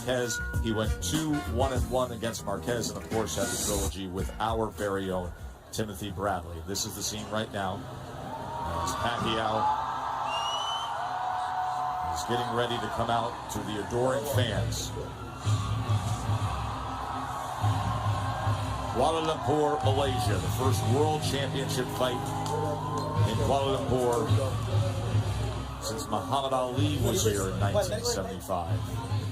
Marquez. He went 2-1-1 against Marquez, and of course had the trilogy with our very own Timothy Bradley. This is the scene right now as Pacquiao is getting ready to come out to the adoring fans. Kuala Lumpur, Malaysia, the first World Championship fight in Kuala Lumpur since Muhammad Ali was here in 1975. In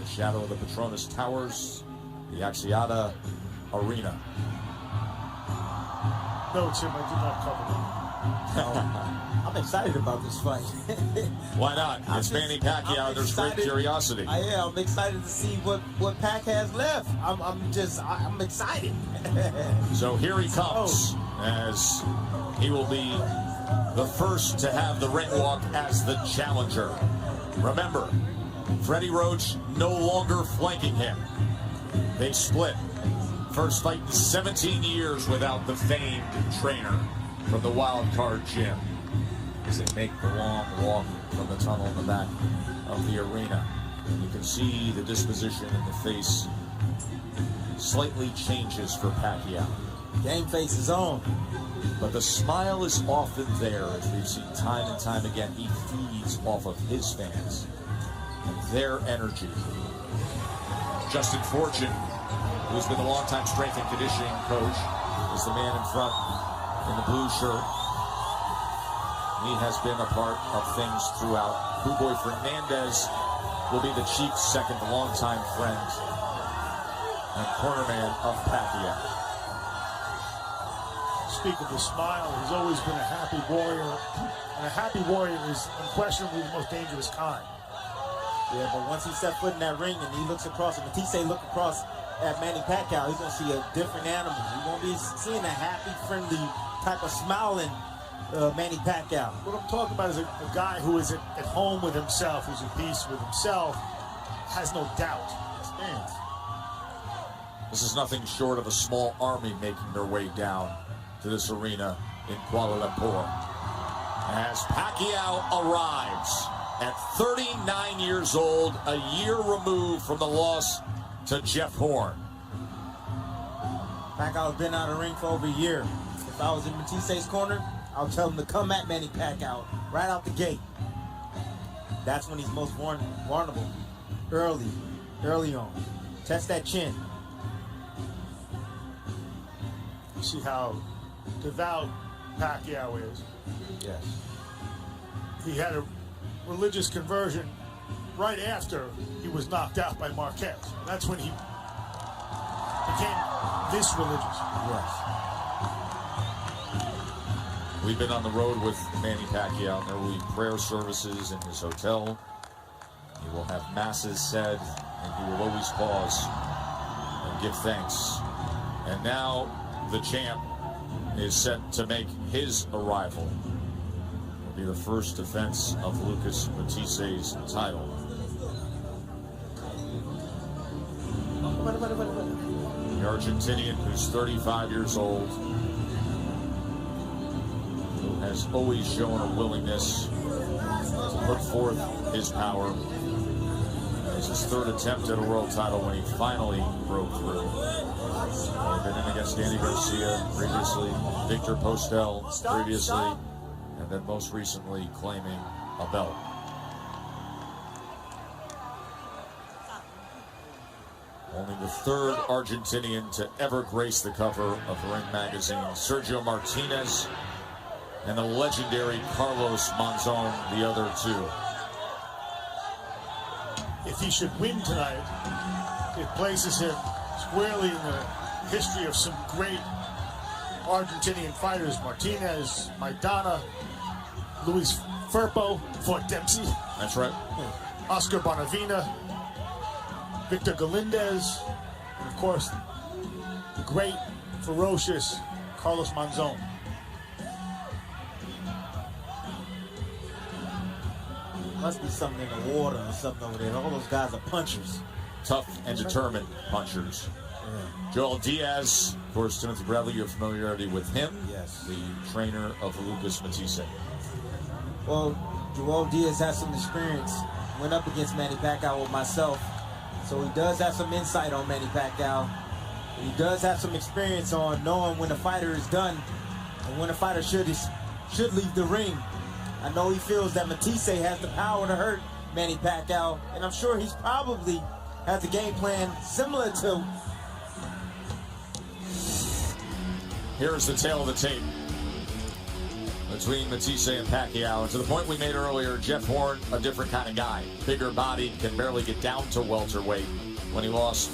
the shadow of the Petronas Towers, the Axiata Arena. No, Tim, I did not cover that. I'm excited about this fight. Why not? It's Manny Pacquiao. There's great curiosity. I'm excited to see what Pac has left. I'm excited. So here he comes, as he will be the first to have the ring walk as the challenger. Remember, Freddie Roach no longer flanking him. They split. First fight in 17 years without the famed trainer from the Wild Card Gym, as they make the long walk from the tunnel in the back of the arena. And you can see the disposition in the face slightly changes for Pacquiao. Game face is on. But the smile is often there, as we've seen time and time again. He feeds off of his fans and their energy. Justin Fortune, who's been a longtime strength and conditioning coach, is the man in front in the blue shirt. He has been a part of things throughout. Buboy Fernandez will be the Chief's second longtime friend and cornerman of Pacquiao. Speak of the smile, he's always been a happy warrior. And a happy warrior is unquestionably the most dangerous kind. Yeah, but once he set foot in that ring and he looks across, and Matthessy look across at Manny Pacquiao, he's going to see a different animal. He won't be seeing a happy, friendly type of smiling Manny Pacquiao. What I'm talking about is a guy who is at home with himself, who's at peace with himself, has no doubt. Stands. This is nothing short of a small army making their way down to this arena in Kuala Lumpur, as Pacquiao arrives at 39 years old, a year removed from the loss to Jeff Horn. Pacquiao's been out of the ring for over a year. If I was in Matthessy's corner, I'll tell him to come at Manny Pacquiao right out the gate. That's when he's most vulnerable. Early on. Test that chin. You see how devout Pacquiao is. Yes. He had a religious conversion right after he was knocked out by Marquez. That's when he became this religious. Yes. We've been on the road with Manny Pacquiao, and there will be prayer services in his hotel. He will have masses said, and he will always pause and give thanks. And now the champ is set to make his arrival. It'll be the first defense of Lucas Matthessy's title. The Argentinian, who's 35 years old, who has always shown a willingness to put forth his power. It's his third attempt at a world title when he finally broke through. He'd been in against Danny Garcia previously, Victor Postel previously, and then most recently claiming a belt. Only the third Argentinian to ever grace the cover of Ring Magazine. Sergio Martinez and the legendary Carlos Monzon, the other two. If he should win tonight, it places him squarely in the history of some great Argentinian fighters. Martinez, Maidana, Luis Firpo, fought Dempsey. That's right. Oscar Bonavena, Victor Galindez, and of course, the great, ferocious Carlos Monzon. Must be something in the water or something over there. All those guys are punchers. Tough and determined punchers. Yeah. Joel Diaz, of course, Timothy Bradley, your familiarity with him. Yes. The trainer of Lucas Matthessy. Well, Joel Diaz has some experience. Went up against Manny Pacquiao with myself So he does have some insight on Manny Pacquiao. He does have some experience on knowing when a fighter is done and when a fighter should leave the ring. I know he feels that Matthessy has the power to hurt Manny Pacquiao, and I'm sure he's probably has a game plan similar to. Here's the tail of the tape between Matthessy and Pacquiao. And to the point we made earlier, Jeff Horn, a different kind of guy. Bigger body, can barely get down to welterweight. When he lost,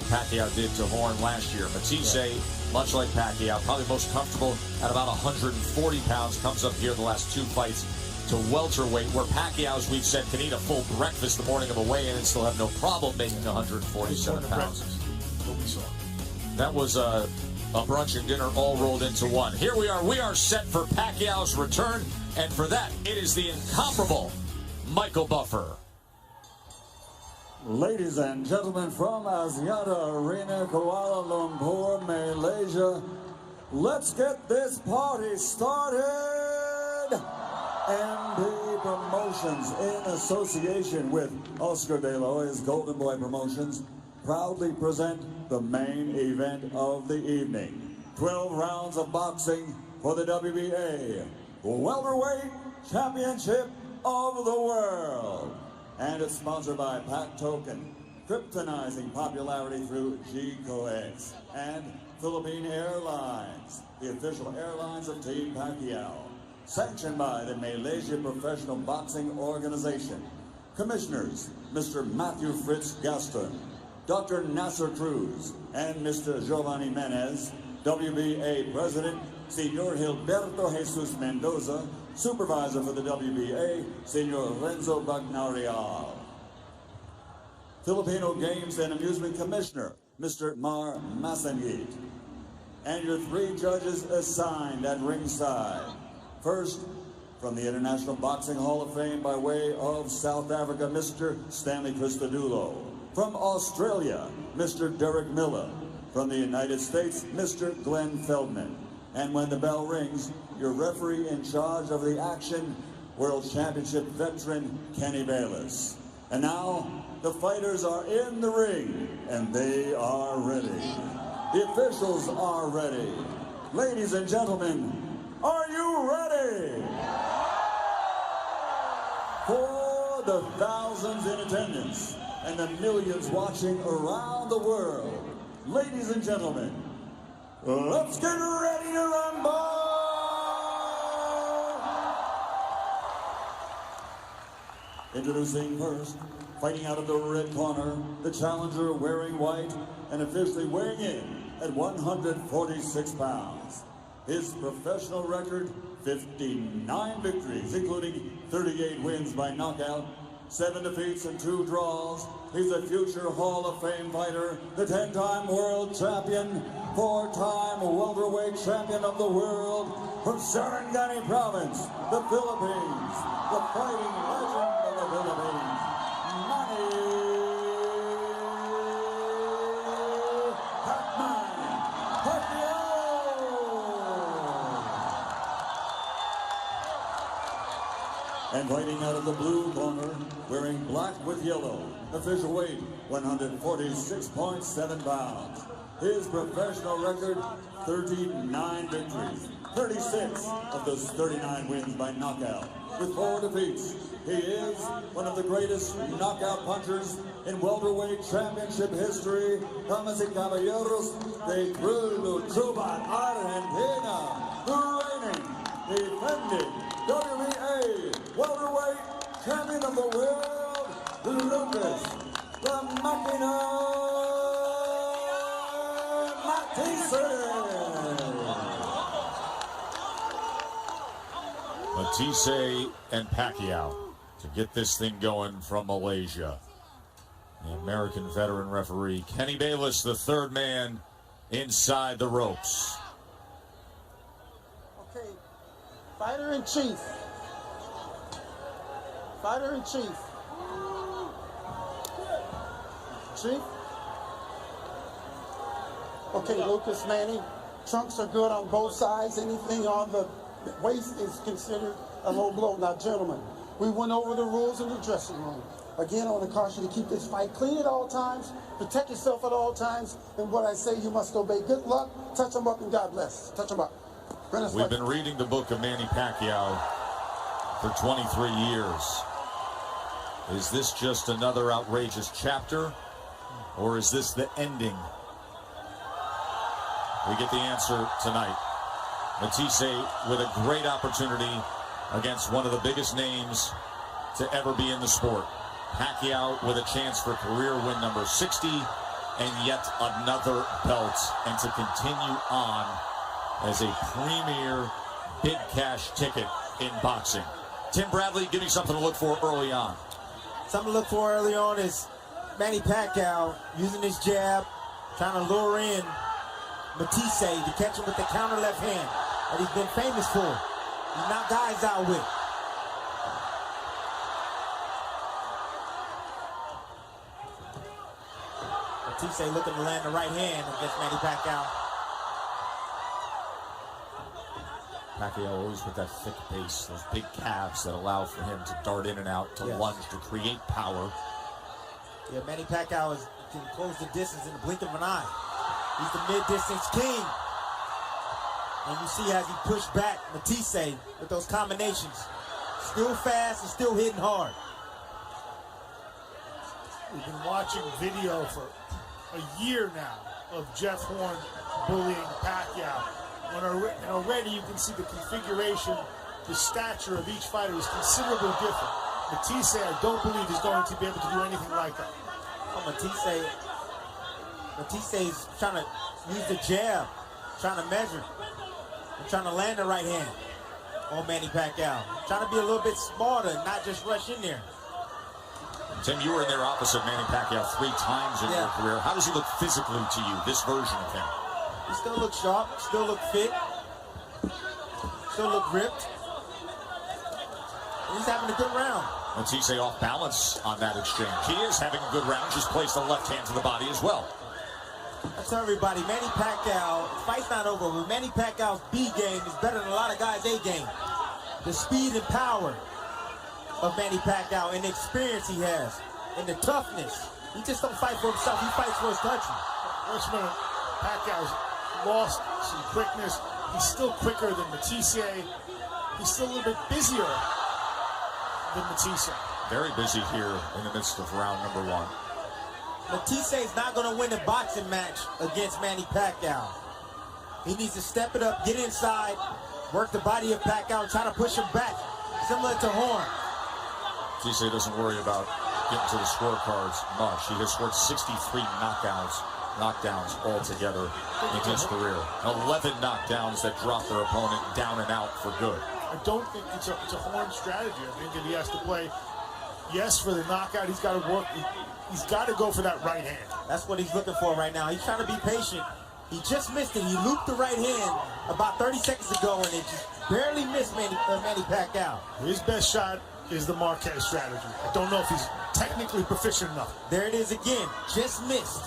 Pacquiao did to Horn last year. Matthessy, much like Pacquiao, probably most comfortable at about 140 pounds, comes up here the last two fights to welterweight, where Pacquiao, as we've said, can eat a full breakfast the morning of a weigh-in and still have no problem making 147 pounds. What we saw. That was a brunch and dinner all rolled into one. Here we are set for Pacquiao's return, and for that, it is the incomparable Michael Buffer. Ladies and gentlemen, from Axiata Arena, Kuala Lumpur, Malaysia, let's get this party started! MB Promotions, in association with Oscar De La Hoya's Golden Boy Promotions, proudly present the main event of the evening. 12 rounds of boxing for the WBA Welterweight Championship of the World. And it's sponsored by Pack Token, kryptonizing popularity through GCOX, and Philippine Airlines, the official airlines of Team Pacquiao. Sanctioned by the Malaysia Professional Boxing Organization. Commissioners, Mr. Matthew Fritz Gaston, Dr. Nasser Cruz, and Mr. Giovanni Menez. WBA President, Senor Gilberto Jesus Mendoza. Supervisor for the WBA, Senor Renzo Bagnarial. Filipino Games and Amusement Commissioner, Mr. Mar Masangit. And your three judges assigned at ringside. First, from the International Boxing Hall of Fame by way of South Africa, Mr. Stanley Christodoulou. From Australia, Mr. Derek Miller. From the United States, Mr. Glenn Feldman. And when the bell rings, your referee in charge of the action, World Championship veteran Kenny Bayless. And now, the fighters are in the ring, and they are ready. The officials are ready. Ladies and gentlemen, are you ready? For the thousands in attendance and the millions watching around the world, ladies and gentlemen, let's get ready to rumble! Introducing first, fighting out of the red corner, the challenger wearing white and officially weighing in at 146 pounds. His professional record, 59 victories, including 38 wins by knockout, 7 defeats and 2 draws. He's a future Hall of Fame fighter, the 10-time world champion, 4-time welterweight champion of the world, from Sarangani Province, the Philippines, the fighting legend of the Philippines, Manny Pacquiao! And fighting out of the blue corner, wearing black with yellow, official weight 146.7 pounds. His professional record, 39 victories, 36 of those 39 wins by knockout, with 4 defeats. He is one of the greatest knockout punchers in welterweight championship history. Damas y caballeros, de Cuba, Argentina, the reigning, defending WBA welterweight champion of the world, Lucas, the Machina Matthessy and Pacquiao to get this thing going from Malaysia. The American veteran referee Kenny Bayless, the third man inside the ropes. Okay, fighter in chief. Fighter in chief. Chief. Okay, Lucas, Manny. Trunks are good on both sides. Anything on the waist is considered a low blow. Now, gentlemen, we went over the rules in the dressing room. Again, I want to caution you to keep this fight clean at all times, protect yourself at all times, and what I say, you must obey. Good luck, touch them up, and God bless. Touch them up. We've been reading the book of Manny Pacquiao for 23 years. Is this just another outrageous chapter, or is this the ending? We get the answer tonight. Matthessy with a great opportunity against one of the biggest names to ever be in the sport. Pacquiao with a chance for career win number 60 and yet another belt, and to continue on as a premier big cash ticket in boxing. Tim Bradley, give me something to look for early on. Something to look for early on is Manny Pacquiao using his jab, trying to lure in Matthessy to catch him with the counter left hand that he's been famous for. He knocked guys out with. Matthessy looking to land the right hand against Manny Pacquiao. Pacquiao always with that thick base, those big calves that allow for him to dart in and out, to lunge, to create power. Yeah, Manny Pacquiao can close the distance in the blink of an eye. He's the mid-distance king. And you see as he pushed back Matthessy with those combinations. Still fast and still hitting hard. We've been watching video for a year now of Jeff Horn bullying Pacquiao. And already you can see the configuration, the stature of each fighter is considerably different. Matthessy, I don't believe, is going to be able to do anything like that. Oh, Matthessy's trying to use the jab, trying to measure, and trying to land the right hand on Manny Pacquiao. Trying to be a little bit smarter, not just rush in there. Tim, you were in there opposite Manny Pacquiao 3 times in your career. How does he look physically to you, this version of him? He still looks sharp, still look fit, still look ripped. And he's having a good round. Matthessy off balance on that exchange. He is having a good round, just placed the left hand to the body as well. I tell everybody, Manny Pacquiao, the fight's not over, but Manny Pacquiao's B game is better than a lot of guys' A game. The speed and power of Manny Pacquiao and the experience he has and the toughness. He just don't fight for himself, he fights for his country. First minute, Pacquiao's lost some quickness. He's still quicker than Matthessy. He's still a little bit busier than Matthessy. Very busy here in the midst of round number 1. Matthessy's not going to win a boxing match against Manny Pacquiao. He needs to step it up, get inside, work the body of Pacquiao, and try to push him back, similar to Horn. Matthessy doesn't worry about getting to the scorecards much. He has scored 63 knockdowns altogether in his career. 11 knockdowns that drop their opponent down and out for good. I don't think it's a Horn strategy. I think that he has to play, yes, for the knockout. He's got to work. He's got to go for that right hand. That's what he's looking for right now. He's trying to be patient. He just missed it. He looped the right hand about 30 seconds ago, and it just barely missed Manny Pacquiao. His best shot is the Marquez strategy. I don't know if he's technically proficient enough. There it is again. Just missed.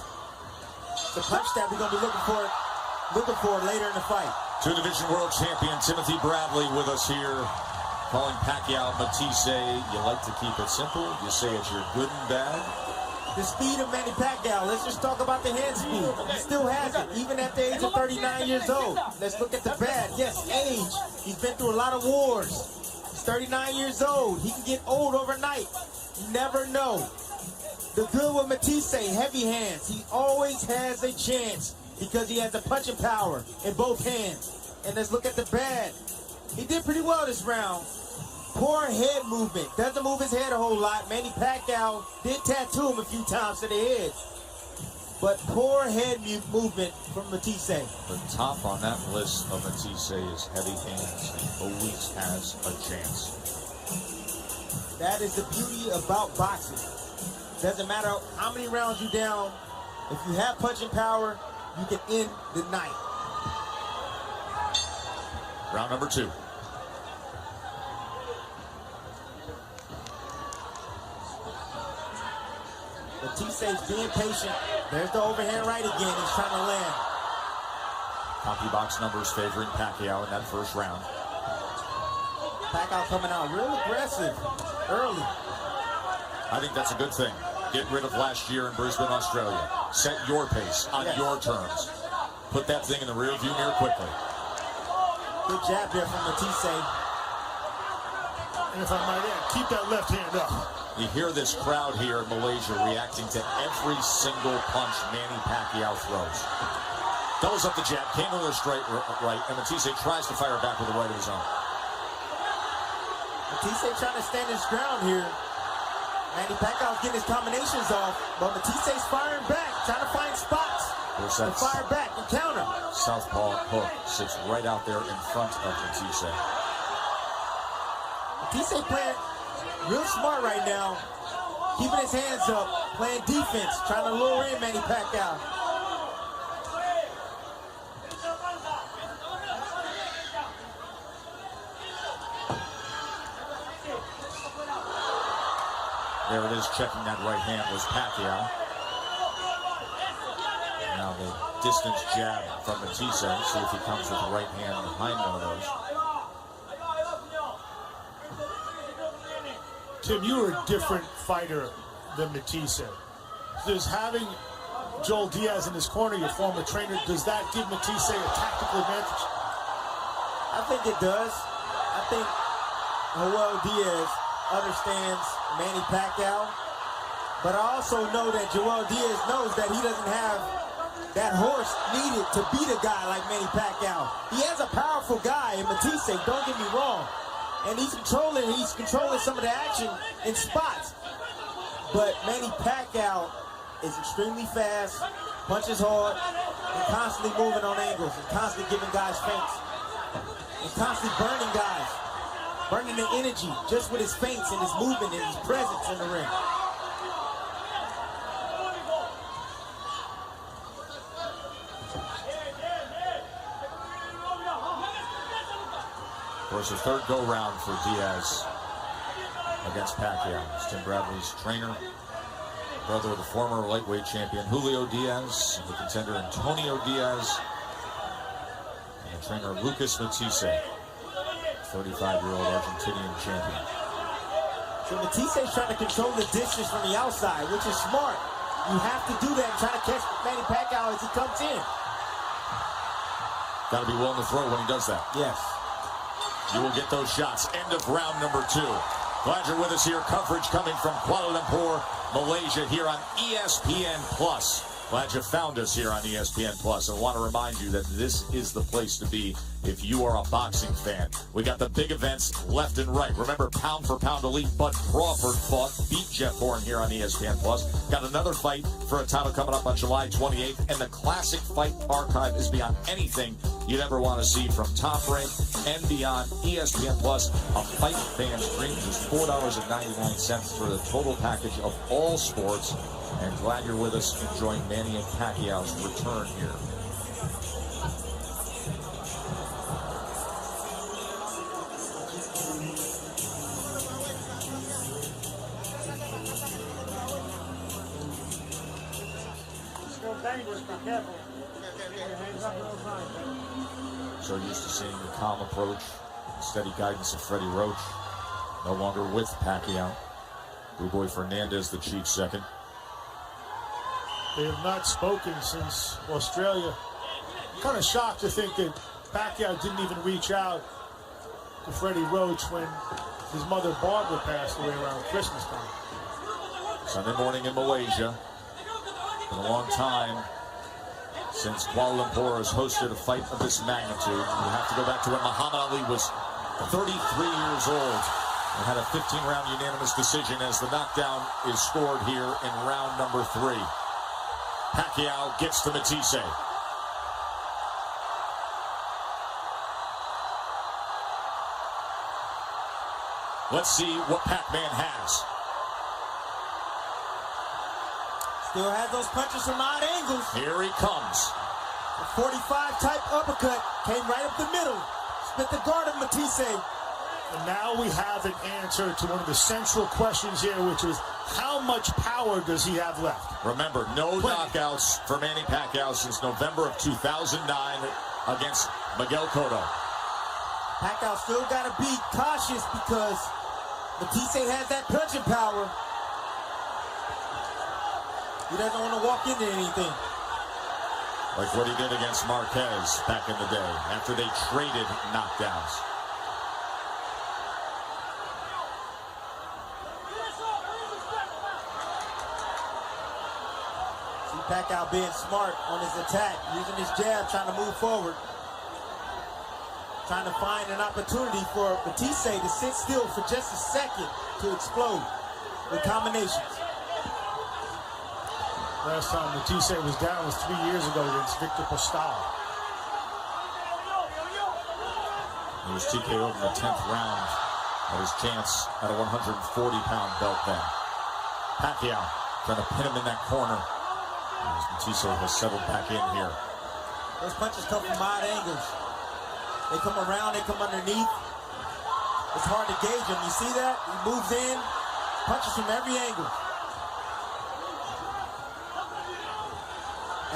The punch that we're going to be looking for later in the fight. 2-division world champion Timothy Bradley with us here, calling Pacquiao Matthessy. You like to keep it simple. You say it's your good and bad. The speed of Manny Pacquiao. Let's just talk about the hand speed. He still has it, even at the age of 39 years old. Let's look at the bad. Yes, age. He's been through a lot of wars. He's 39 years old. He can get old overnight. You never know. The good with Matthessy, heavy hands. He always has a chance because he has the punching power in both hands. And let's look at the bad. He did pretty well this round. Poor head movement. Doesn't move his head a whole lot. Manny Pacquiao did tattoo him a few times to the head. But poor head movement from Matthessy. The top on that list of Matthessy is heavy hands, and always has a chance. That is the beauty about boxing. Doesn't matter how many rounds you're down. If you have punching power, you can end the night. Round number 2. Matthessy's being patient. There's the overhand right again. He's trying to land. CompuBox numbers favoring Pacquiao in that first round. Pacquiao coming out real aggressive early. I think that's a good thing. Get rid of last year in Brisbane, Australia. Set your pace on your terms. Put that thing in the rearview mirror quickly. Good jab there from Matthessy. And if I might add, keep that left hand up. You hear this crowd here in Malaysia reacting to every single punch Manny Pacquiao throws. Doubles up the jab, came to the straight right, and Matthessy tries to fire back with the right of his own. Matthessy trying to stand his ground here. Manny Pacquiao's getting his combinations off, but Matthessy's firing back, trying to find spots to fire back and counter. Southpaw hook sits right out there in front of Matthessy. Matthessy playing real smart right now, keeping his hands up, playing defense, trying to lure in Manny Pacquiao. There it is, checking that right hand was Pacquiao. Now the distance jab from Matthessy. See if he comes with the right hand behind one of those. Tim, you are a different fighter than Matthessy. Does having Joel Diaz in his corner, your former trainer, does that give Matthessy a tactical advantage? I think it does. I think Joel Diaz understands Manny Pacquiao, but I also know that Joel Diaz knows that he doesn't have that horse needed to beat a guy like Manny Pacquiao. He has a powerful guy in Matthessy, don't get me wrong, and he's controlling some of the action in spots. But Manny Pacquiao is extremely fast, punches hard, and constantly moving on angles, and constantly giving guys feints, and constantly burning guys. Burning the energy just with his feints and his movement and his presence in the ring. Of course, the third go-round for Diaz against Pacquiao. It's Tim Bradley's trainer, brother of the former lightweight champion Julio Diaz, and the contender Antonio Diaz, and the trainer Lucas Matthessy, 35-year-old Argentinian champion. So Matthessy's trying to control the distance from the outside, which is smart. You have to do that and try to catch Manny Pacquiao as he comes in. Got to be willing to throw when he does that. Yes. You will get those shots. End of round number 2. Glad you're with us here. Coverage coming from Kuala Lumpur, Malaysia, here on ESPN+. Glad you found us here on ESPN+. I want to remind you that this is the place to be if you are a boxing fan. We got the big events left and right. Remember, pound for pound elite Bud Crawford beat Jeff Horn here on ESPN+. Got another fight for a title coming up on July 28th, and the classic fight archive is beyond anything you'd ever want to see from Top Rank and beyond. ESPN+, a fight fan's dream, just $4.99 for the total package of all sports. And glad you're with us enjoying Manny and Pacquiao's return here. So used to seeing the calm approach, steady guidance of Freddie Roach. No longer with Pacquiao. Blue Boy Fernandez, the chief second. They have not spoken since Australia. I'm kind of shocked to think that Pacquiao didn't even reach out to Freddie Roach when his mother Barbara passed away around Christmas time. Sunday morning in Malaysia. Been a long time since Kuala Lumpur has hosted a fight of this magnitude. You have to go back to when Muhammad Ali was 33 years old and had a 15-round unanimous decision as the knockdown is scored here in round number 3. Pacquiao gets to Matthessy. Let's see what Pac-Man has. Still has those punches from odd angles. Here he comes. A 45 type uppercut came right up the middle. Split the guard of Matthessy. And now we have an answer to one of the central questions here, which is how much power does he have left? Remember, no knockouts for Manny Pacquiao since November of 2009 against Miguel Cotto. Pacquiao still got to be cautious because Matthessy has that punching power. He doesn't want to walk into anything. Like what he did against Marquez back in the day after they traded knockdowns. See Pacquiao being smart on his attack, using his jab, trying to move forward. Trying to find an opportunity for Matthessy to sit still for just a second to explode with combinations. Last time Matthessy was down was 3 years ago against Victor Postal. He was TKO'd in the 10th round at his chance at a 140-pound belt then. Pacquiao trying to pin him in that corner. As Matthessy has settled back in here. Those punches come from odd angles. They come around, they come underneath. It's hard to gauge him. You see that? He moves in, punches from every angle.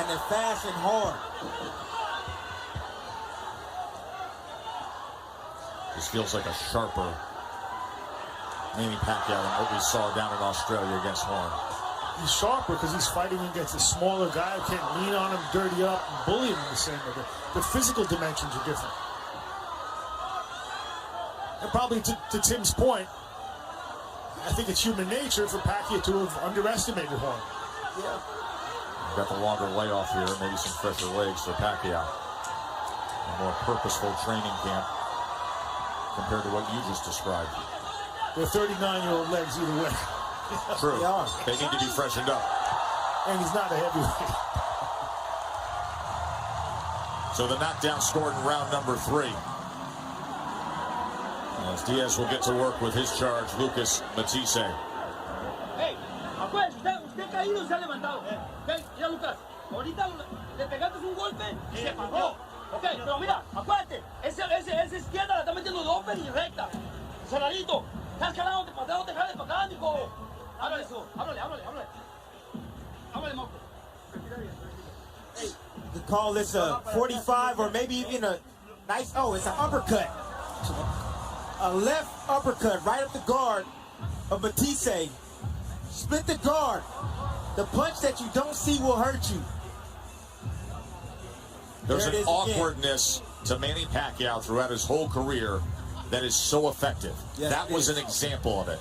And they're fast and hard. This feels like a sharper Manny Pacquiao than what we saw down in Australia against Horn. He's sharper because he's fighting against a smaller guy who can't lean on him, dirty up, and bully him the same way. The physical dimensions are different. And probably to Tim's point, I think it's human nature for Pacquiao to have underestimated Horn. Yeah. Got the longer layoff here, maybe some fresher legs for Pacquiao. A more purposeful training camp compared to what you just described. They're 39-year-old legs either way. True. They are. They need to be freshened up. And he's not a heavyweight. So the knockdown scored in round number 3. As Diaz will get to work with his charge, Lucas Matthessy. Hey, acuérdate, usted caído y se ha levantado. Ok, mira Lucas, ahorita le pegaste un golpe y se paró. Ok, pero mira, acuérdate, esa izquierda la está metiendo de open y recta. Cerradito, estás calado, te pateo, te jale para acá, Nico. Háblale eso, háblale. Háblale, Marco. You could call this a 45 or maybe even a nice, it's an uppercut. A left uppercut right up the guard of Matthessy. Split the guard. The punch that you don't see will hurt you. There's There an it is awkwardness to Manny Pacquiao throughout his whole career that is so effective. Yes, that it was is. an example of it.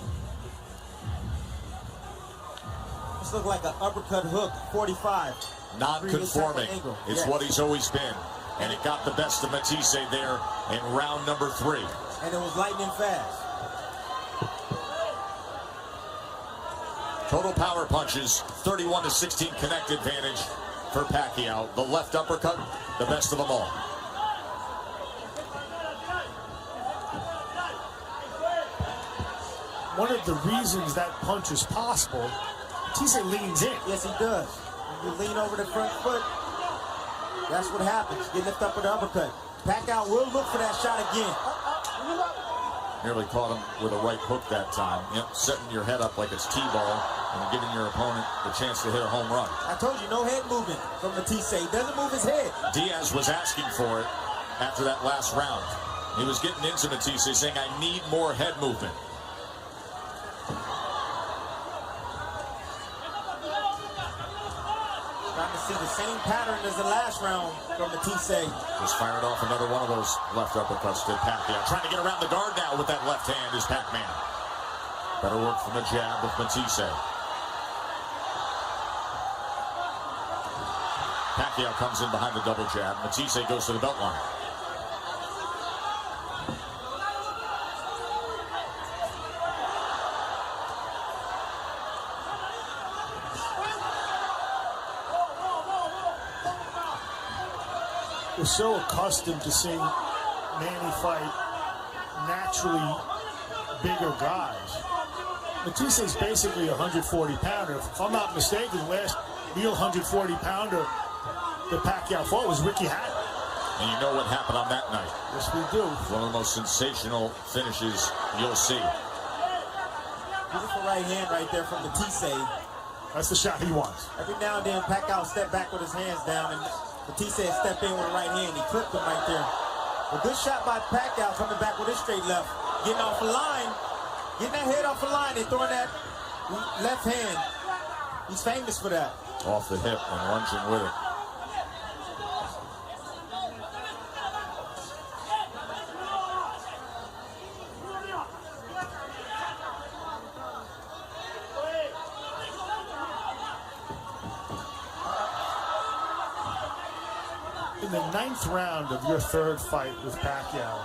This looked like an uppercut hook, 45. Non-conforming. Angle. It's Yes. what he's always been. And it got the best of Matthessy there in round number 3. And it was lightning fast. Total power punches, 31-16 connect advantage for Pacquiao. The left uppercut, the best of them all. One of the reasons that punch is possible, Matthessy leans in. Yes, he does. When you lean over the front foot, that's what happens. You lift up with the uppercut. Pacquiao will look for that shot again. Nearly caught him with a right hook that time. Yep, setting your head up like it's T-ball and giving your opponent the chance to hit a home run. I told you, no head movement from Matthessy. He doesn't move his head. Diaz was asking for it after that last round. He was getting into Matthessy saying, I need more head movement. Trying to see the same pattern as the last round from Matthessy. Just fired off another one of those left uppercuts to Pacquiao. Trying to get around the guard now with that left hand is Pac-Man. Better work from the jab with Matthessy. Pacquiao comes in behind the double jab. Matthessy goes to the belt line. We're so accustomed to seeing Manny fight naturally bigger guys. Matthessy's basically a 140-pounder. If I'm not mistaken, the last real 140-pounder that Pacquiao fought was Ricky Hatton. And you know what happened on that night. Yes, we do. One of the most sensational finishes you'll see. Beautiful right hand right there from Matthessy. That's the shot he wants. Every now and then, Pacquiao step back with his hands down, and Matthessy step in with the right hand. He clipped him right there. A good shot by Pacquiao coming back with his straight left. Getting off the line. Getting that head off the line and throwing that left hand. He's famous for that. Off the hip and lunging with it. In the 9th round of your 3rd fight with Pacquiao,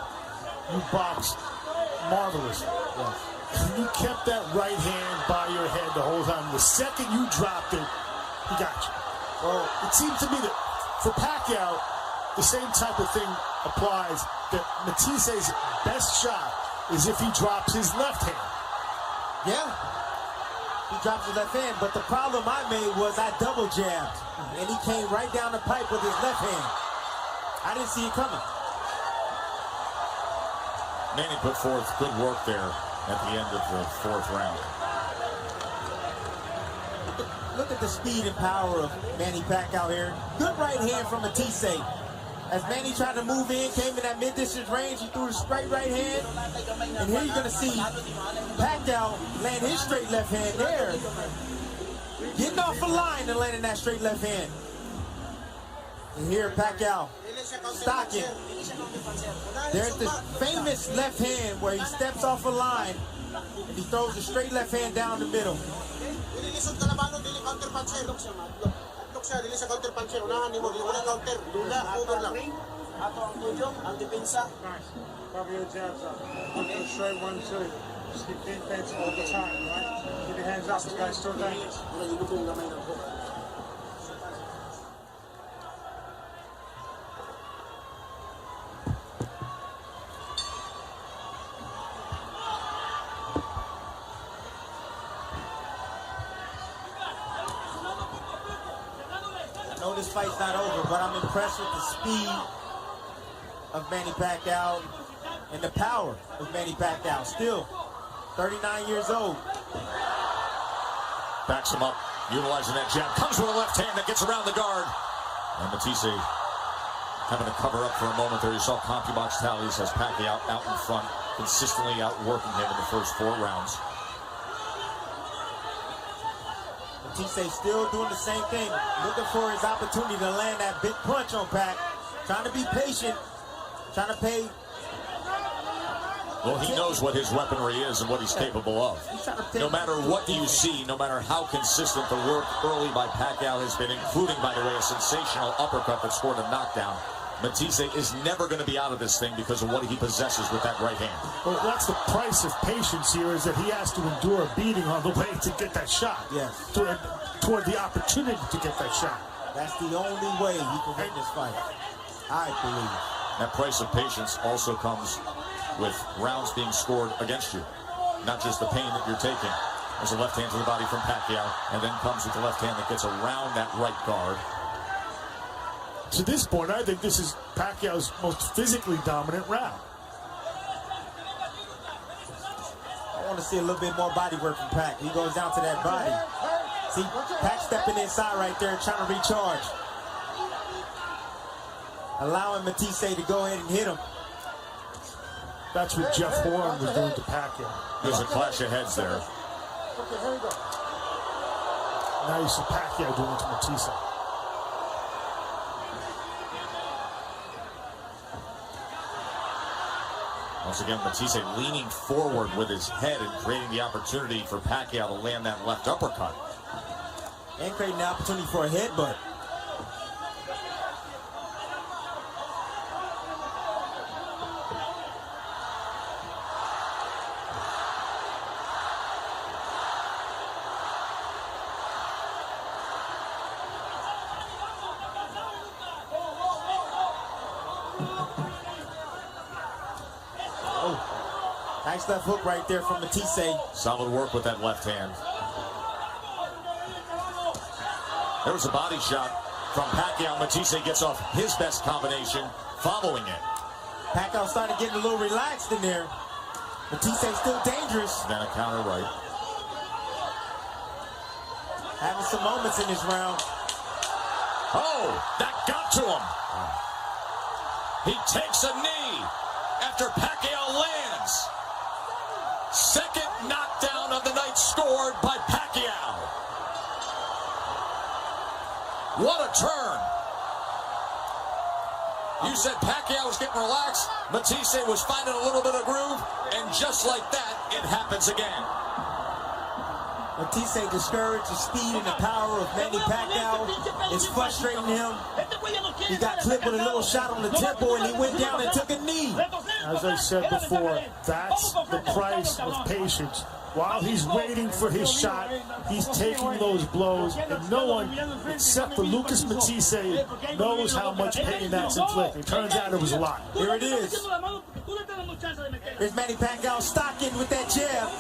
you boxed marvelously. Yes. You kept that right hand by your head the whole time. The second you dropped it, he got you. Well, it seems to me that for Pacquiao, the same type of thing applies, that Matthessy's best shot is if he drops his left hand. Yeah. He dropped his left hand, but the problem I made was I double jabbed, and he came right down the pipe with his left hand. I didn't see it coming. Manny put forth good work there at the end of the 4th round. Look at the speed and power of Manny Pacquiao here. Good right hand from Matthessy. As Manny tried to move in, came in that mid-distance range, he threw a straight right hand. And here you're going to see Pacquiao land his straight left hand there. Getting off the line and landing that straight left hand. And here Pacquiao stocking. There's this famous left hand where he steps off a line and he throws a straight left hand down the middle. Cover your jabs up. Look for a straight 1-2. Just keep defense all the time, right? Keep your hands up. This guy's still dangerous. I know this fight's not over, but I'm impressed with the speed of Manny Pacquiao and the power of Manny Pacquiao. Still 39 years old. Backs him up, utilizing that jab. Comes with a left hand that gets around the guard. And Matthessy having to cover up for a moment there. You saw CompuBox tallies as Pacquiao out in front, consistently outworking him in the first 4 rounds. Matthessy still doing the same thing, looking for his opportunity to land that big punch on Pac. Trying to be patient, trying to pay. Well, he knows what his weaponry is and what he's capable of. No matter what you see, no matter how consistent the work early by Pacquiao has been, including, by the way, a sensational uppercut that scored a knockdown, Matthessy is never going to be out of this thing because of what he possesses with that right hand. Well, that's the price of patience here, is that he has to endure a beating on the way to get that shot. Yes. Toward the opportunity to get that shot. That's the only way he can win this fight, I believe. That price of patience also comes with rounds being scored against you. Not just the pain that you're taking. There's a left hand to the body from Pacquiao, and then comes with the left hand that gets around that right guard. To this point, I think this is Pacquiao's most physically dominant round. I want to see a little bit more body work from Pac. He goes down to that body. See, Pac stepping inside right there, trying to recharge. Allowing Matthessy to go ahead and hit him. That's what Jeff Horn was doing to Pacquiao. There's a clash of heads there. Okay, here we go. Now you see Pacquiao doing it to Matthessy. Once again, Matthessy leaning forward with his head and creating the opportunity for Pacquiao to land that left uppercut. And creating the opportunity for a headbutt. Nice left hook right there from Matthessy. Solid work with that left hand. There was a body shot from Pacquiao. Matthessy gets off his best combination following it. Pacquiao started getting a little relaxed in there. Matthessy's still dangerous. Then a counter right. Having some moments in this round. Oh, that got to him. He takes a knee after Pacquiao lands. Second knockdown of the night scored by Pacquiao. What a turn. You said Pacquiao was getting relaxed. Matthessy was finding a little bit of groove. And just like that, it happens again. Matthessy discouraged the speed and the power of Manny Pacquiao. It's frustrating him. He got clipped with a little shot on the temple and he went down and took a knee. As I said before, that's the price of patience. While he's waiting for his shot, he's taking those blows, and no one except for Lucas Matthessy knows how much pain that's inflicting. Turns out it was a lot. Here it is. Here's Manny Pacquiao stocking with that jab.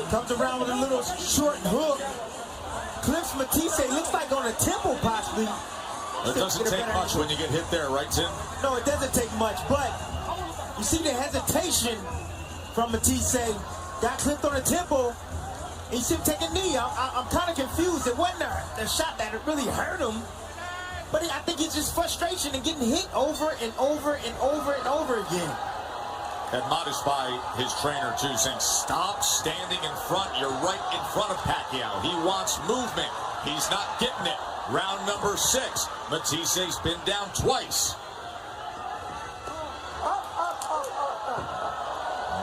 Comes around with a little short hook. Clips Matthessy, looks like on a temple possibly. It doesn't take much when you get hit there, right, Tim? No, it doesn't take much, but you see the hesitation from Matthessy. Got clipped on the temple. He should take a knee. I'm kind of confused. It wasn't a shot that really hurt him. But I think it's just frustration and getting hit over and over and over and over again. Admonished by his trainer, too, saying, stop standing in front. You're right in front of Pacquiao. He wants movement. He's not getting it. Round number 6. Matthessy's been down twice.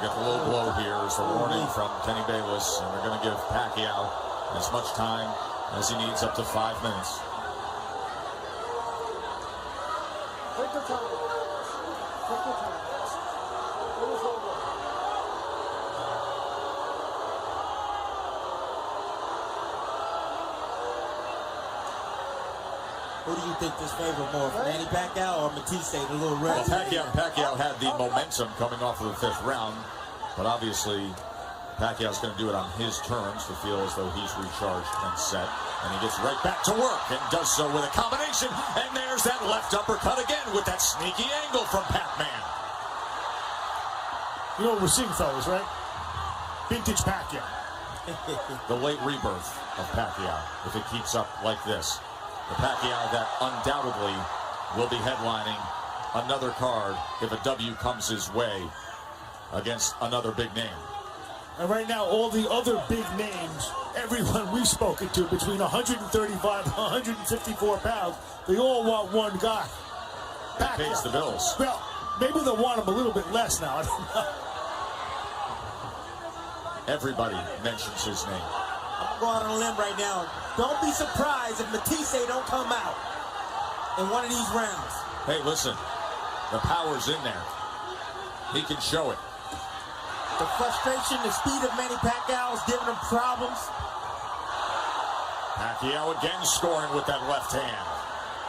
Get the low blow here as the warning from Kenny Bayless, and they're going to give Pacquiao as much time as he needs, up to 5 minutes. Take your time. Take your time. It was over. Who do you think this favor more, Manny Pacquiao or Matthessy, the little red? Well, Pacquiao had the momentum coming off of the 5th round, but obviously Pacquiao's going to do it on his terms to feel as though he's recharged and set. And he gets right back to work and does so with a combination. And there's that left uppercut again with that sneaky angle from Pac-Man. You know what we're seeing, fellas, right? Vintage Pacquiao. The late rebirth of Pacquiao, if it keeps up like this. The Pacquiao that undoubtedly will be headlining another card if a W comes his way against another big name. And right now, all the other big names, everyone we've spoken to, between 135 and 154 pounds, they all want one guy. That pays the bills. Well, maybe they'll want him a little bit less now. I don't know. Everybody mentions his name. I'm going out on a limb right now. Don't be surprised if Matthessy don't come out in one of these rounds. Hey, listen, the power's in there. He can show it. The frustration, the speed of Manny Pacquiao is giving him problems. Pacquiao again scoring with that left hand.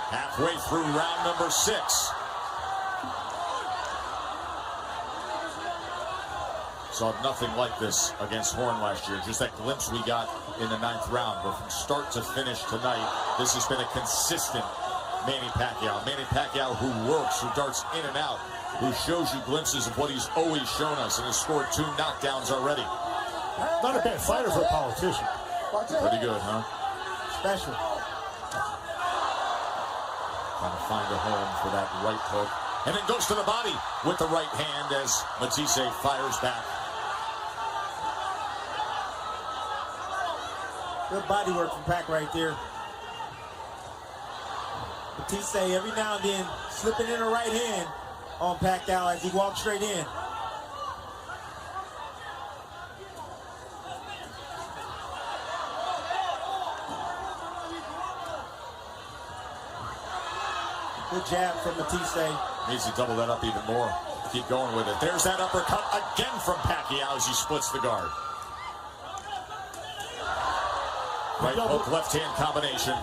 Halfway through round number 6. Saw nothing like this against Horn last year. Just that glimpse we got in the 9th round. But from start to finish tonight, this has been a consistent Manny Pacquiao. Manny Pacquiao who works, who darts in and out, who shows you glimpses of what he's always shown us, and has scored 2 knockdowns already. Not a bad fighter for a politician. Pretty good, huh? Special. Trying to find a home for that right hook. And then goes to the body with the right hand as Matthessy fires back. Good body work from Pac right there. Matthessy every now and then slipping in the right hand on Pacquiao as he walks straight in. Good jab from Matthessy. Needs to double that up even more. Keep going with it. There's that uppercut again from Pacquiao as he splits the guard. Right hook, left hand combination.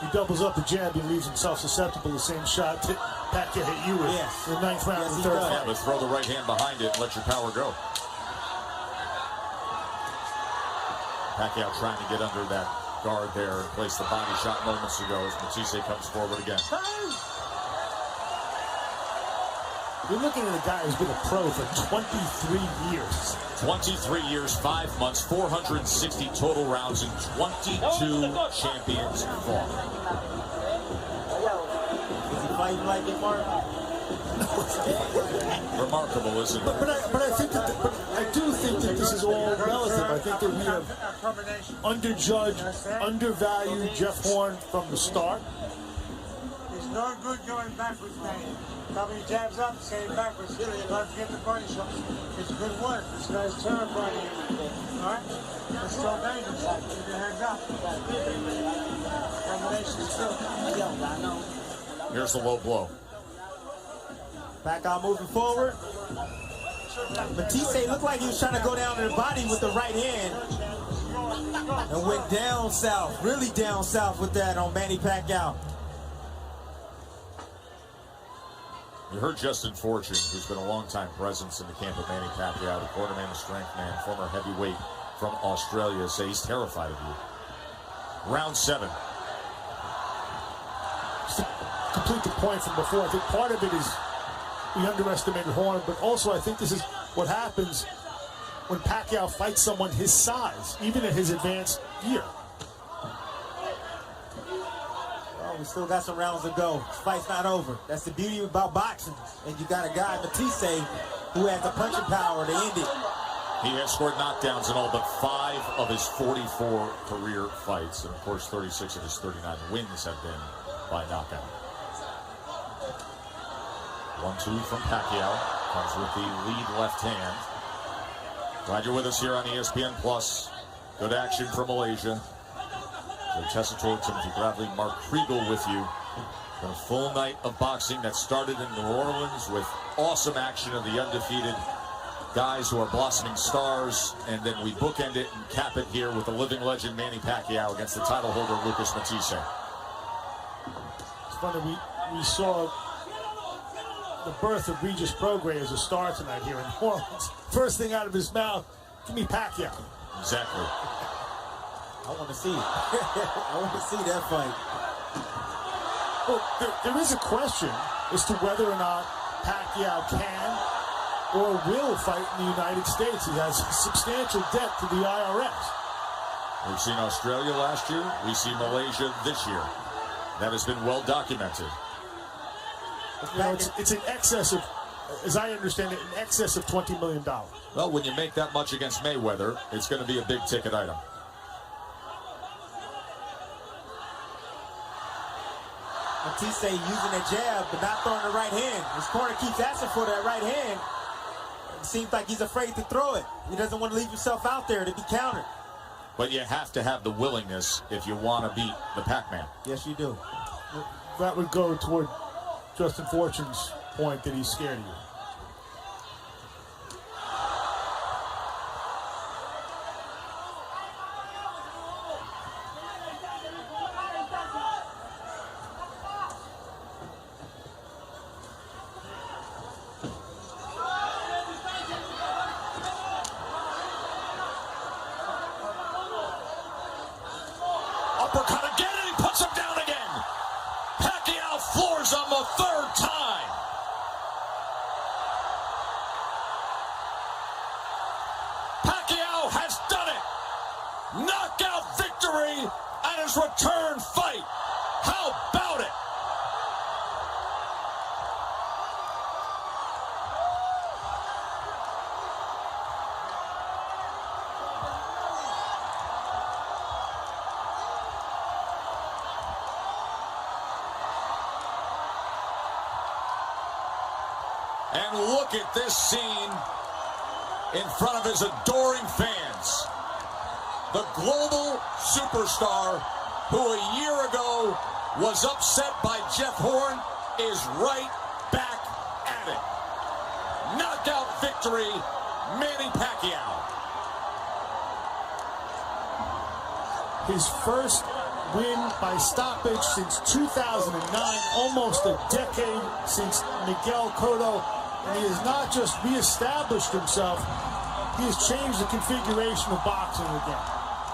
He doubles up the jab. He leaves himself susceptible to the same shot that Pacquiao hit you with in the 9th round of the 3rd Yeah, fight. but throw the right hand behind it and let your power go. Pacquiao trying to get under that guard there and place the body shot moments ago as Matthessy comes forward again. You're looking at a guy who's been a pro for 23 years. 23 years, 5 months, 460 total rounds, and 22 champions fought. Is he fighting like it, Mark? Remarkable, isn't it? But I do think that this is all relative. I think that we have underjudged, undervalued Jeff Horn from the start. He's no good going backwards, man. How many jabs up, staying backwards. Don't forget the body shot. It's good work. This guy's terrifying you. All right? It's still dangerous. Keep your hands up. Combination still. Here's the low blow. Pacquiao moving forward. Matthessy looked like he was trying to go down to the body with the right hand. And went down south, really down south with that on Manny Pacquiao. You heard Justin Fortune, who's been a long-time presence in the camp of Manny Pacquiao, the quarterman, the strength man, former heavyweight from Australia, say he's terrified of you. Round 7. Just to complete the point from before, I think part of it is we underestimated Horn, but also I think this is what happens when Pacquiao fights someone his size, even at his advanced year. We still got some rounds to go. This fight's not over. That's the beauty about boxing. And you got a guy, Matthessy, who has the punching power to end it. He has scored knockdowns in all but 5 of his 44 career fights. And, of course, 36 of his 39 wins have been by knockout. 1-2 from Pacquiao. Comes with the lead left hand. Glad you're with us here on ESPN+. Good action from Malaysia. Tessitore, Timothy Bradley, Mark Kriegel with you. Been a full night of boxing that started in New Orleans with awesome action of the undefeated guys who are blossoming stars, and then we bookend it and cap it here with the living legend Manny Pacquiao against the title holder Lucas Matthessy. It's funny, we saw the birth of Regis Prograis as a star tonight here in New Orleans. First thing out of his mouth, give me Pacquiao. Exactly. I want to see it. I want to see that fight. Well, there is a question as to whether or not Pacquiao can or will fight in the United States. He has substantial debt to the IRS. We've seen Australia last year. We see Malaysia this year. That has been well documented. You know, it's in excess of, as I understand it, in excess of $20 million. Well, when you make that much against Mayweather, it's going to be a big ticket item. Matthessy using a jab, but not throwing the right hand. His corner keeps asking for that right hand. It seems like he's afraid to throw it. He doesn't want to leave himself out there to be countered. But you have to have the willingness if you want to beat the Pac-Man. Yes, you do. That would go toward Justin Fortune's point that he's scared of you. Uppercut again, and he puts him down again. Pacquiao floors him a 3rd time. Pacquiao has done it. Knockout victory at his return fight. How about it? And look at this scene in front of his adoring fans. The global superstar who a year ago was upset by Jeff Horn is right back at it. Knockout victory, Manny Pacquiao. His first win by stoppage since 2009, almost a decade since Miguel Cotto. And he has not just reestablished himself, he has changed the configuration of boxing again.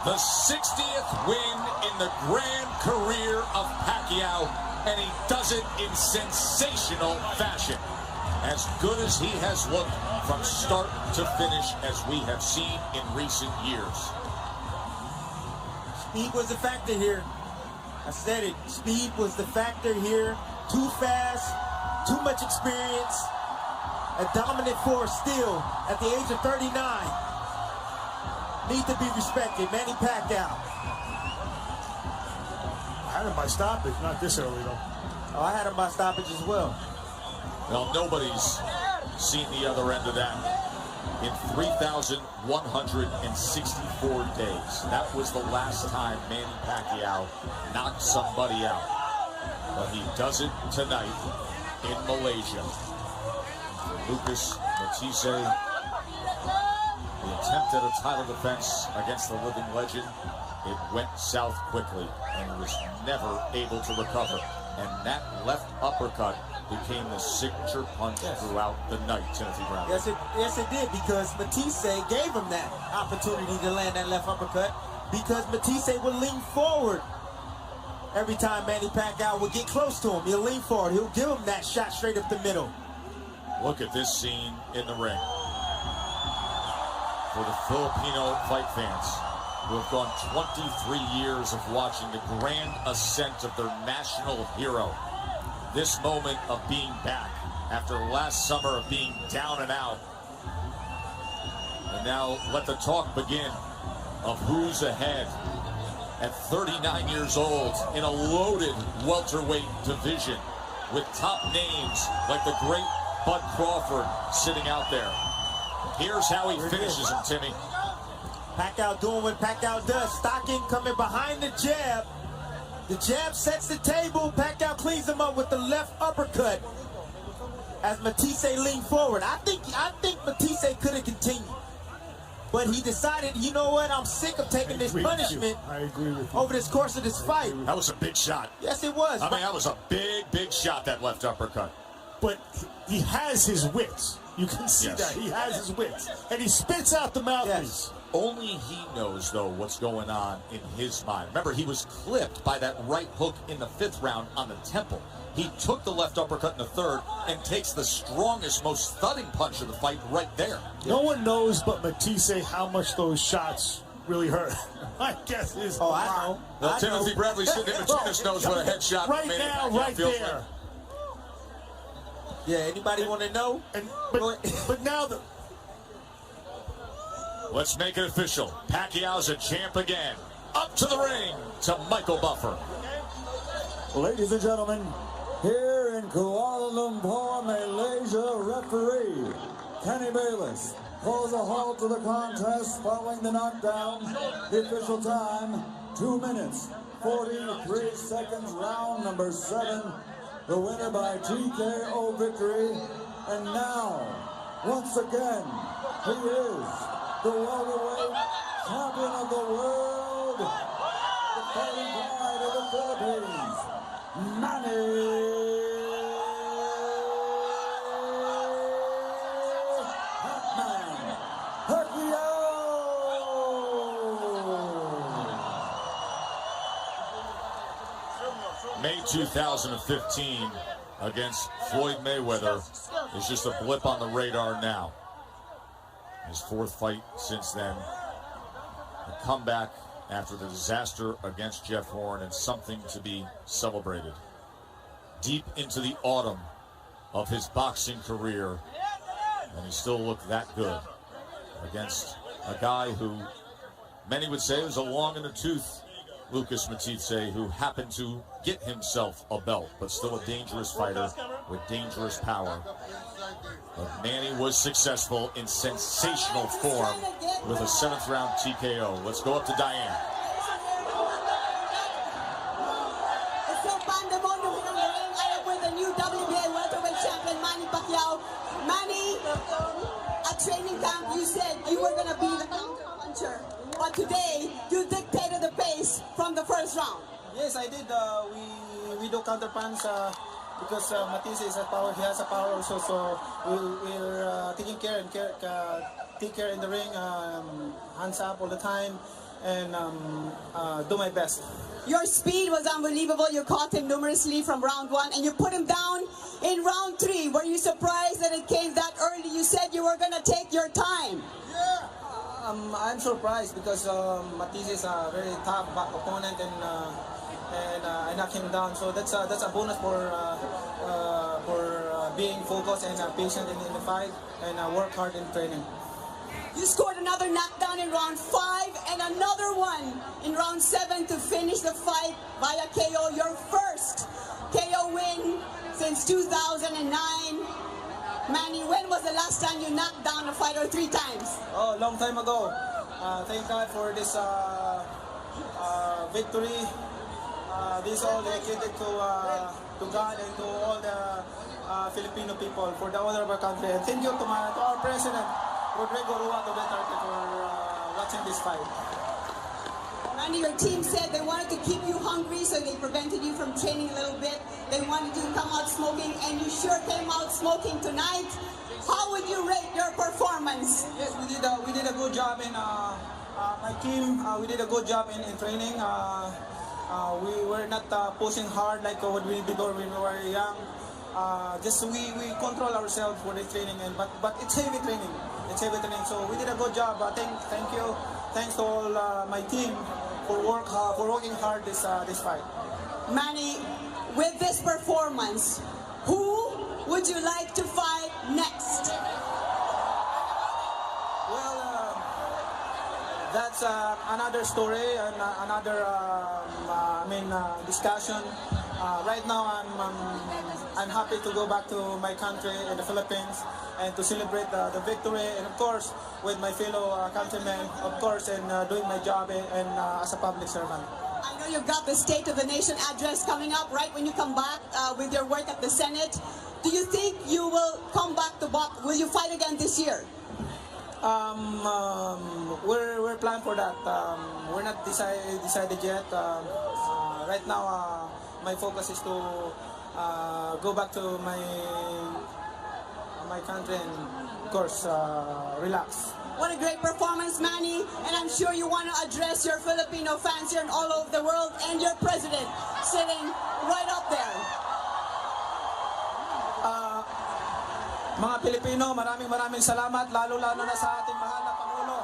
The 60th win in the grand career of Pacquiao, and he does it in sensational fashion. As good as he has looked from start to finish as we have seen in recent years. Speed was the factor here. I said it. Speed was the factor here. Too fast, too much experience, a dominant force still at the age of 39. Need to be respected. Manny Pacquiao. I had him by stoppage, not this early though. Oh, I had him by stoppage as well. Well, nobody's seen the other end of that. In 3,164 days. That was the last time Manny Pacquiao knocked somebody out. But he does it tonight in Malaysia. Lucas Matthessy, the attempt at a title defense against the living legend, it went south quickly and was never able to recover. And that left uppercut became the signature punch throughout the night, Timothy Brown. Yes, it did, because Matthessy gave him that opportunity to land that left uppercut, because Matthessy would lean forward every time Manny Pacquiao would get close to him. He'll lean forward. He'll give him that shot straight up the middle. Look at this scene in the ring. For the Filipino fight fans who have gone 23 years of watching the grand ascent of their national hero, this moment of being back after last summer of being down and out. And now let the talk begin of who's ahead at 39 years old in a loaded welterweight division with top names like the great Bud Crawford sitting out there. Here's how he finishes him, Timmy. Pacquiao doing what Pacquiao does. Stocking coming behind the jab. The jab sets the table. Pacquiao cleans him up with the left uppercut as Matthessy leaned forward. I think Matthessy could have continued, but he decided, you know what? I'm sick of taking this punishment. I agree with you. Over this course of this fight. That was a big shot. Yes, it was. I mean, that was a big shot, that left uppercut. But he has his wits. You can see that. He has his wits. And he spits out the mouthpiece. Yes. Only he knows, though, what's going on in his mind. Remember, he was clipped by that right hook in the 5th round on the temple. He took the left uppercut in the 3rd and takes the strongest, most thudding punch of the fight right there. No one knows but Matthessy how much those shots really hurt. My guess is I know. Well, Timothy Bradley sitting in Martinez knows what a headshot right now, right feels there. like. Yeah, anybody want to know? But now the... Let's make it official. Pacquiao's a champ again. Up to the ring to Michael Buffer. Ladies and gentlemen, here in Kuala Lumpur, Malaysia, referee Kenny Bayless calls a halt to the contest following the knockdown. The official time, 2 minutes, 43 seconds, round number 7. The winner by TKO victory. And now, once again, he is the welterweight champion of the world, the fighting pride of the Philippines, Manny Pacquiao. May 2015 against Floyd Mayweather is just a blip on the radar now. His 4th fight since then. A comeback after the disaster against Jeff Horn, and something to be celebrated. Deep into the autumn of his boxing career, and he still looked that good against a guy who many would say was a long in the tooth, Lucas Matthessy, who happened to get himself a belt, but still a dangerous fighter with dangerous power. But Manny was successful in sensational form with a 7th round TKO. Let's go up to Diane. It's so pandemonium in the ring. I am with the new WBA welterweight champion, Manny Pacquiao. Manny, at training camp, you said you were going to be the counter puncher. But today, you dictated the pace from the 1st round. Yes, I did. We do counter punch because Matthessy is a power. He has a power also. So we're taking care and take care in the ring, hands up all the time, and do my best. Your speed was unbelievable. You caught him numerously from round 1, and you put him down in round 3. Were you surprised that it came that early? You said you were going to take your time. Yeah. I'm surprised because Matthessy is a very tough opponent, and I knocked him down. So that's a bonus for being focused and patient in the fight and work hard in training. You scored another knockdown in round 5 and another one in round 7 to finish the fight via KO. Your first KO win since 2009. Manny, when was the last time you knocked down a fighter 3 times? Oh, long time ago. Thank God for this victory. This all dedicated to God and to all the Filipino people for the honor of our country. And thank you to our president, Rodrigo Duterte, for watching this fight. Manny, your team said they wanted to keep you hungry, so they prevented you from training a little bit. They wanted you to come out smoking, and you sure came out smoking tonight. How would you rate your performance? Yes, we did a good job in my team. We did a good job in training. We were not pushing hard like what we did when we were young. Just we control ourselves for the training, but it's heavy training. It's heavy training. So we did a good job. Thank you. Thanks to all my team for working hard this fight. Manny, with this performance, who would you like to fight next? Well, that's another story and another discussion. Right now, I'm happy to go back to my country in the Philippines and to celebrate the victory, and of course with my fellow countrymen, of course, and doing my job and as a public servant. I know you've got the State of the Nation address coming up right when you come back with your work at the Senate. Do you think you will come back to box? Will you fight again this year? We're planning for that. We're not decided yet. Right now, my focus is to go back to my country and, of course, relax. What a great performance, Manny, and I'm sure you want to address your Filipino fans here and all over the world, and your president sitting right up there. Mga Pilipino, maraming salamat, lalo-lalo na sa ating mahal na Pangulo.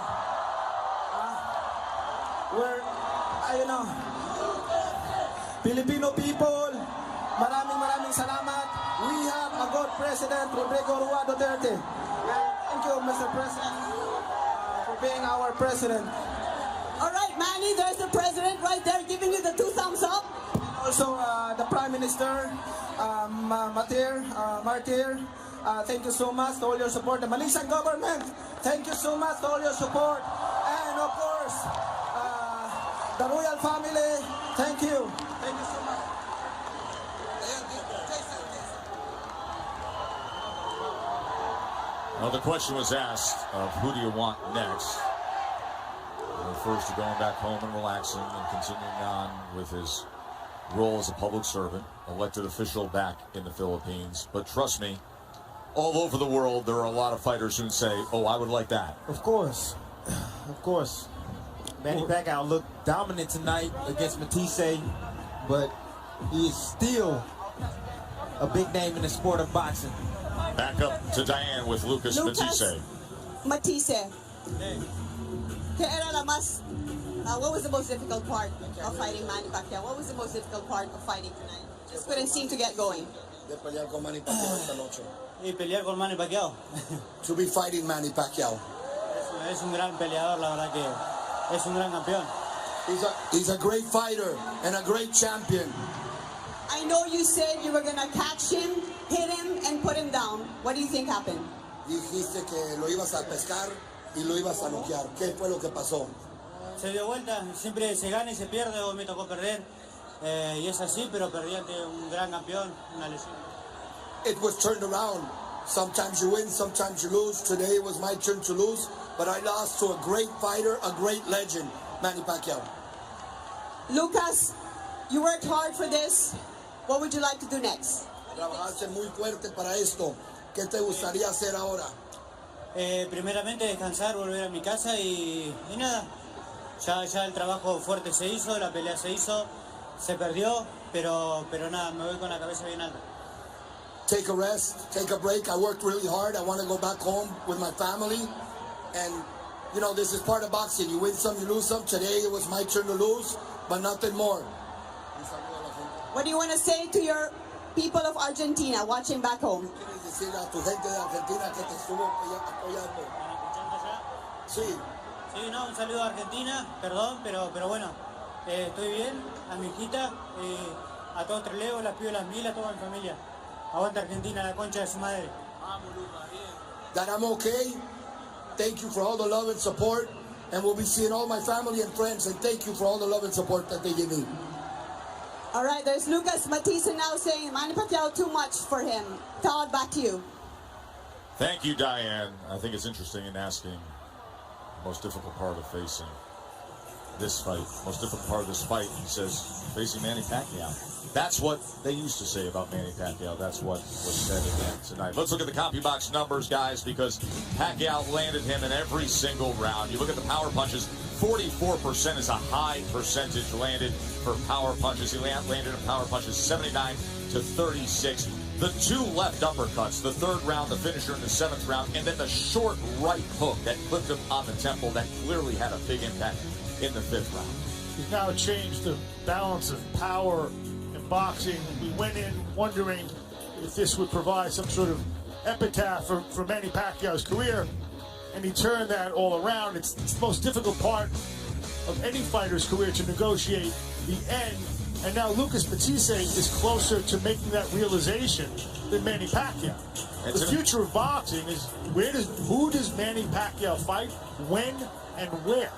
Filipino people, maraming salamat. We have a good President, Rodrigo Duterte. Thank you, Mr. President, for being our president. All right, Manny, there's the president right there giving you the 2 thumbs up. Also, the Prime Minister, Martir, thank you so much to all your support. The Malaysian government, thank you so much to all your support. And of course, the royal family, thank you. Thank you so much. Well, the question was asked of who do you want next? First to going back home and relaxing and continuing on with his role as a public servant, elected official back in the Philippines. But trust me, all over the world, there are a lot of fighters who say, oh, I would like that. Of course. Of course. Manny Pacquiao looked dominant tonight against Matthessy, but he is still a big name in the sport of boxing. Back up to Diane with Lucas Matthessy. Matthessy. What was the most difficult part of fighting Manny Pacquiao? What was the most difficult part of fighting tonight? Just couldn't seem to get going. De pelear con Manny Pacquiao esta noche. Y pelear con Manny Pacquiao. To be fighting Manny Pacquiao. Es un gran peleador, la verdad que es un gran campeón. He's a great fighter and a great champion. I know you said you were gonna catch him, hit him, and put him down. What do you think happened? Dijiste que lo ibas a pescar y lo ibas a noquear. ¿Qué fue lo que pasó? Se dio vuelta, siempre se gana y se pierde, hoy me tocó perder. Y es así, pero perdí ante un gran campeón, una lesión. It was turned around. Sometimes you win, sometimes you lose. Today it was my turn to lose, but I lost to a great fighter, a great legend, Manny Pacquiao. Lucas, you worked hard for this. What would you like to do next? Trabajaste muy fuerte para esto. ¿Qué te gustaría hacer ahora? Primeramente descansar, volver a mi casa y nada. Ya el trabajo fuerte se hizo, la pelea se hizo, se perdió, pero nada, me voy con la cabeza bien alta. Take a rest, take a break. I worked really hard. I want to go back home with my family. And, you know, this is part of boxing. You win some, you lose some. Today it was my turn to lose, but nothing more. What do you want to say to your people of Argentina watching back home? ¿Quieres decir a tu gente de Argentina que te estuvo apoyando? Sí. Sí, no, un saludo a Argentina, perdón, pero bueno, estoy bien, a mi hijita, a todos Trelew, las pibas, las mil, a toda mi familia. Aguanta Argentina, la concha de su madre. That I'm okay. Thank you for all the love and support. And we'll be seeing all my family and friends. And thank you for all the love and support that they give me. All right, there's Lucas Matthessy now saying Manny Pacquiao too much for him. Todd, back to you. Thank you, Diane. I think it's interesting in asking the most difficult part of facing this fight. Most difficult part of this fight, he says, facing Manny Pacquiao. That's what they used to say about Manny Pacquiao. That's what was said again tonight. Let's look at the CompuBox numbers, guys, because Pacquiao landed him in every single round. You look at the power punches, 44% is a high percentage landed for power punches. He landed in power punches 79 to 36. The two left uppercuts, the third round, the finisher in the seventh round, and then the short right hook that clipped him on the temple that clearly had a big impact in the fifth round. He's now changed the balance of power in boxing. We went in wondering if this would provide some sort of epitaph for Manny Pacquiao's career, and he turned that all around. It's the most difficult part of any fighter's career to negotiate the end. And now Lucas Matthessy is closer to making that realization than Manny Pacquiao. The future of boxing is who does Manny Pacquiao fight, when, and where?